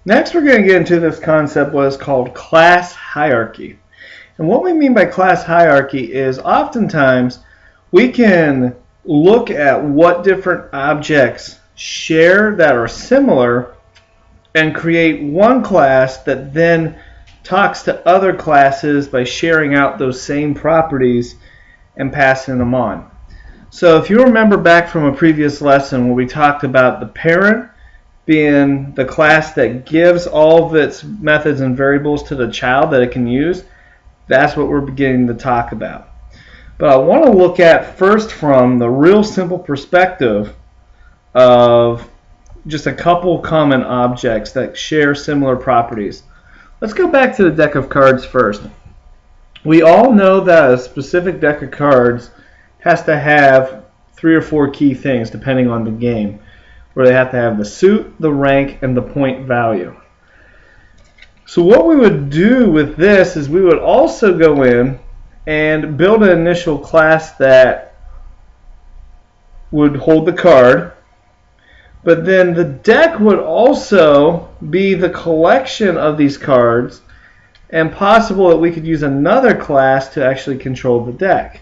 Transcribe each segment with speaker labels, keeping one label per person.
Speaker 1: Next, we're going to get into this concept, what is called class hierarchy. And what we mean by class hierarchy is oftentimes we can look at what different objects share that are similar and create one class that then talks to other classes by sharing out those same properties and passing them on. So if you remember back from a previous lesson where we talked about the parent being the class that gives all of its methods and variables to the child that it can use, that's what we're beginning to talk about. But I want to look at first from the real simple perspective of just a couple common objects that share similar properties. Let's go back to the deck of cards first. We all know that a specific deck of cards has to have 3 or 4 key things depending on the game, where they have to have the suit, the rank, and the point value. So what we would do with this is we would also go in and build an initial class that would hold the card, but then the deck would also be the collection of these cards, and possible that we could use another class to actually control the deck.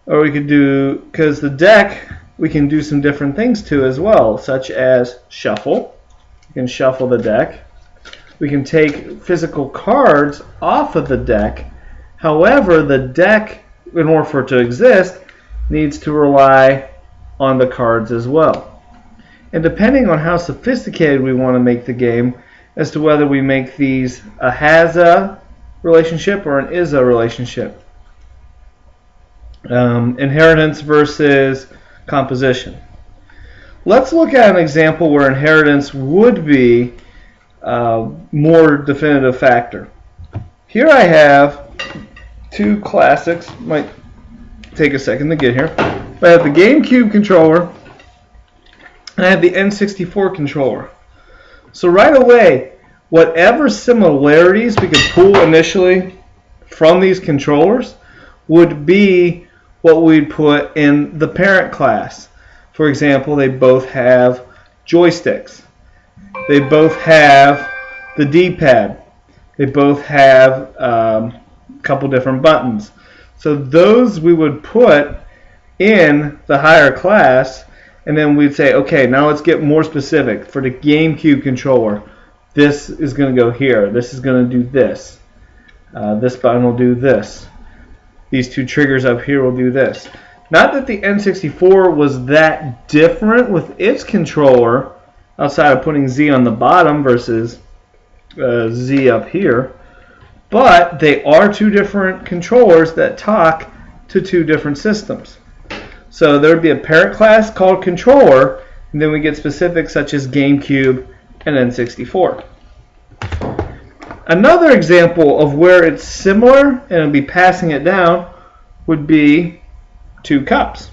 Speaker 1: Or we could do, because the deck we can do some different things to as well, such as shuffle. We can shuffle the deck. We can take physical cards off of the deck. However, the deck, in order for it to exist, needs to rely on the cards as well. And depending on how sophisticated we want to make the game, as to whether we make these a has-a relationship or an is-a relationship. Inheritance versus composition. Let's look at an example where inheritance would be a more definitive factor. Here I have 2 classics. Might take a second to get here. I have the GameCube controller and I have the N64 controller. So right away, whatever similarities we could pull initially from these controllers would be what we'd put in the parent class. For example, they both have joysticks. They both have the D-pad. They both have a couple different buttons. So those we would put in the higher class, and then we'd say, okay, now let's get more specific. For the GameCube controller, this is going to go here. This is going to do this. This button will do this. These 2 triggers up here will do this. Not that the N64 was that different with its controller, outside of putting Z on the bottom versus Z up here, but they are 2 different controllers that talk to 2 different systems. So there would be a parent class called controller, and then we get specifics such as GameCube and N64. Another example of where it's similar and it'll be passing it down would be 2 cups.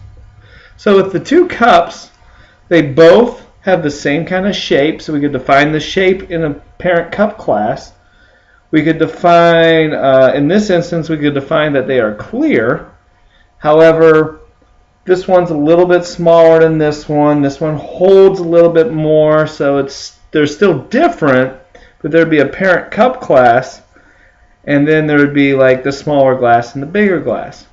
Speaker 1: So with the 2 cups, they both have the same kind of shape, so we could define the shape in a parent cup class. We could define, in this instance, we could define that they are clear. However, this one's a little bit smaller than this one. This one holds a little bit more, so they're still different, but there'd be a parent cup class, and then there would be like the smaller glass and the bigger glass.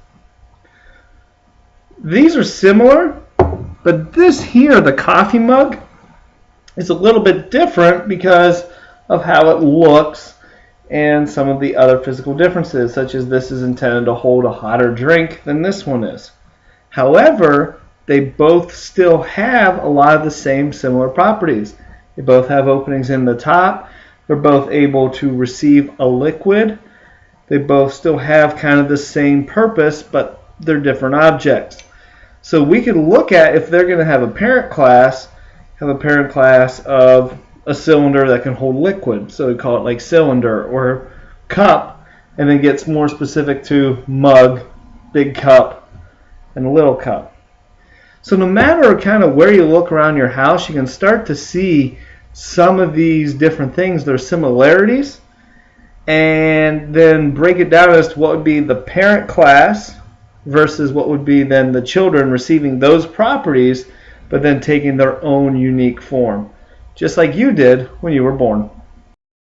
Speaker 1: These are similar, but this here, the coffee mug, is a little bit different because of how it looks and some of the other physical differences, such as this is intended to hold a hotter drink than this one is. However, they both still have a lot of the same similar properties. They both have openings in the top. They're both able to receive a liquid. They both still have kind of the same purpose, but they're different objects. So we could look at if they're going to have a parent class of a cylinder that can hold liquid. So we call it like cylinder or cup, and then gets more specific to mug, big cup, and little cup. So no matter kind of where you look around your house, you can start to see some of these different things, their similarities, and then break it down as to what would be the parent class versus what would be then the children receiving those properties, but then taking their own unique form. just like you did when you were born.